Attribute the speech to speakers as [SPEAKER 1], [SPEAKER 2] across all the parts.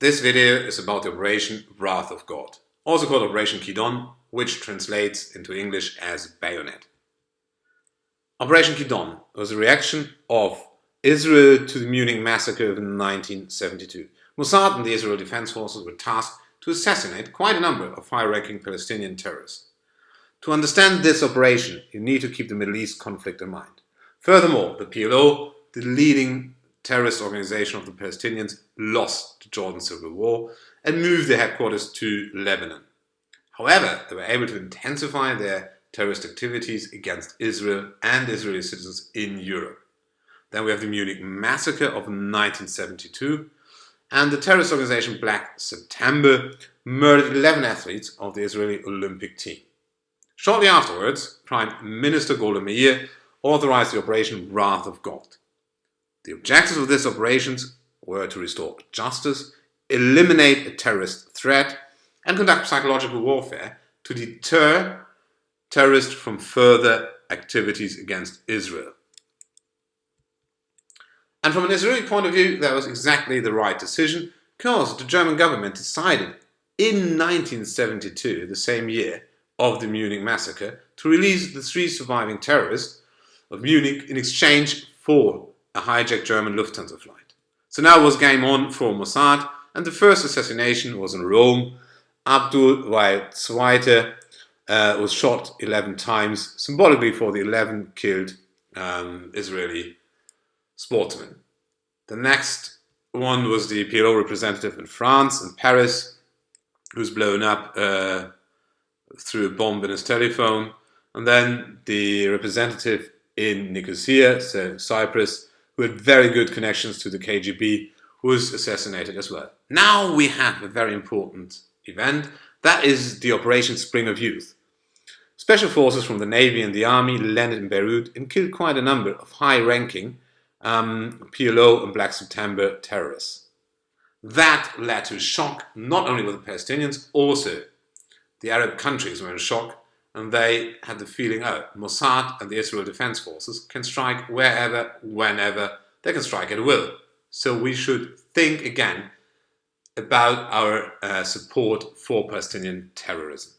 [SPEAKER 1] This video is about the Operation Wrath of God, also called Operation Kidon, which translates into English as bayonet. Operation Kidon was a reaction of Israel to the Munich Massacre of 1972. Mossad and the Israel Defense Forces were tasked to assassinate quite a number of high-ranking Palestinian terrorists. To understand this operation, you need to keep the Middle East conflict in mind. Furthermore, the PLO, the leading terrorist organization of the Palestinians, lost the Jordan Civil War and moved their headquarters to Lebanon. However, they were able to intensify their terrorist activities against Israel and Israeli citizens in Europe. Then we have the Munich Massacre of 1972, and the terrorist organization Black September murdered 11 athletes of the Israeli Olympic team. Shortly afterwards, Prime Minister Golda Meir authorized the Operation Wrath of God. The objectives of these operations were to restore justice, eliminate a terrorist threat, and conduct psychological warfare to deter terrorists from further activities against Israel. And from an Israeli point of view, that was exactly the right decision, because the German government decided in 1972, the same year of the Munich Massacre, to release the 3 surviving terrorists of Munich in exchange for a hijacked German Lufthansa flight. So now it was game on for Mossad, and the first assassination was in Rome. Abdul Zweite was shot 11 times, symbolically for the 11 killed Israeli sportsmen. The next one was the PLO representative in France, in Paris, who was blown up through a bomb in his telephone. And then the representative in Nicosia, so Cyprus, who had very good connections to the KGB, was assassinated as well. Now we have a very important event. That is the Operation Spring of Youth. Special forces from the Navy and the Army landed in Beirut and killed quite a number of high-ranking PLO and Black September terrorists. That led to a shock, not only with the Palestinians, also the Arab countries were in shock, and they had the feeling, oh, Mossad and the Israel Defense Forces can strike wherever, whenever, they can strike at will. So we should think again about our support for Palestinian terrorism.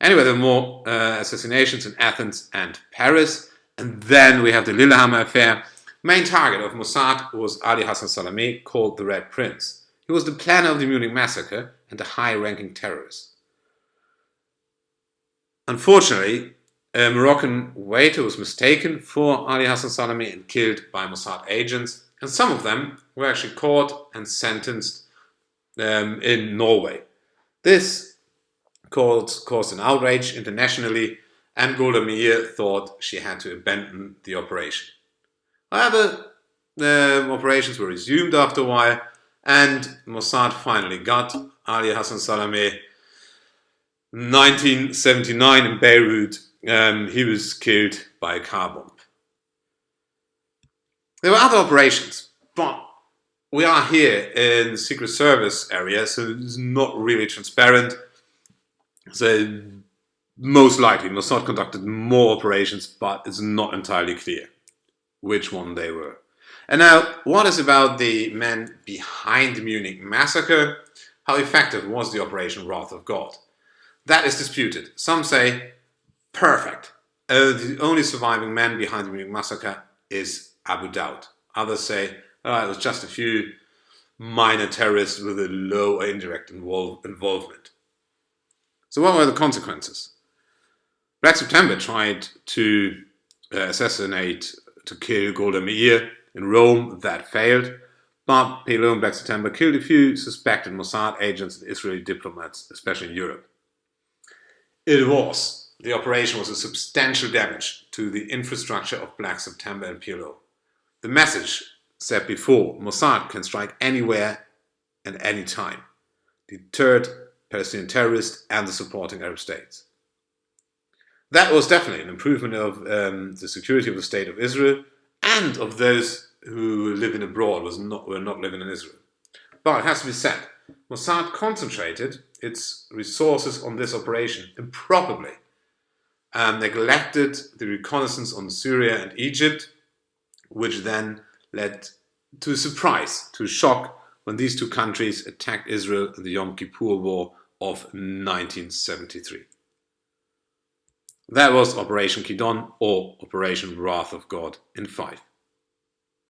[SPEAKER 1] Anyway, there were more assassinations in Athens and Paris, and then we have the Lillehammer Affair. Main target of Mossad was Ali Hassan Salameh, called the Red Prince. He was the planner of the Munich Massacre and a high-ranking terrorist. Unfortunately, a Moroccan waiter was mistaken for Ali Hassan Salameh and killed by Mossad agents, and some of them were actually caught and sentenced in Norway. This caused an outrage internationally, and Golda Meir thought she had to abandon the operation. However, the operations were resumed after a while, and Mossad finally got Ali Hassan Salameh. 1979 in Beirut, he was killed by a car bomb. There were other operations, but we are here in the Secret Service area, so it's not really transparent. So most likely Mossad conducted more operations, but it's not entirely clear which one they were. And now, what is about the men behind the Munich Massacre? How effective was the Operation Wrath of God? That is disputed. Some say, perfect. The only surviving man behind the Munich Massacre is Abu Daud. Others say, it was just a few minor terrorists with a low or indirect involvement. So what were the consequences? Black September tried to to kill Golda Meir in Rome. That failed. But PLO and Black September killed a few suspected Mossad agents and Israeli diplomats, especially in Europe. The operation was a substantial damage to the infrastructure of Black September and PLO. The message said before, Mossad can strike anywhere and any time, deterred Palestinian terrorists and the supporting Arab states. That was definitely an improvement of the security of the state of Israel and of those who live abroad, were not living in Israel. But it has to be said, Mossad concentrated its resources on this operation improperly and neglected the reconnaissance on Syria and Egypt, which then led to a surprise, to a shock when these two countries attacked Israel in the Yom Kippur War of 1973. That was Operation Kidon, or Operation Wrath of God in 5.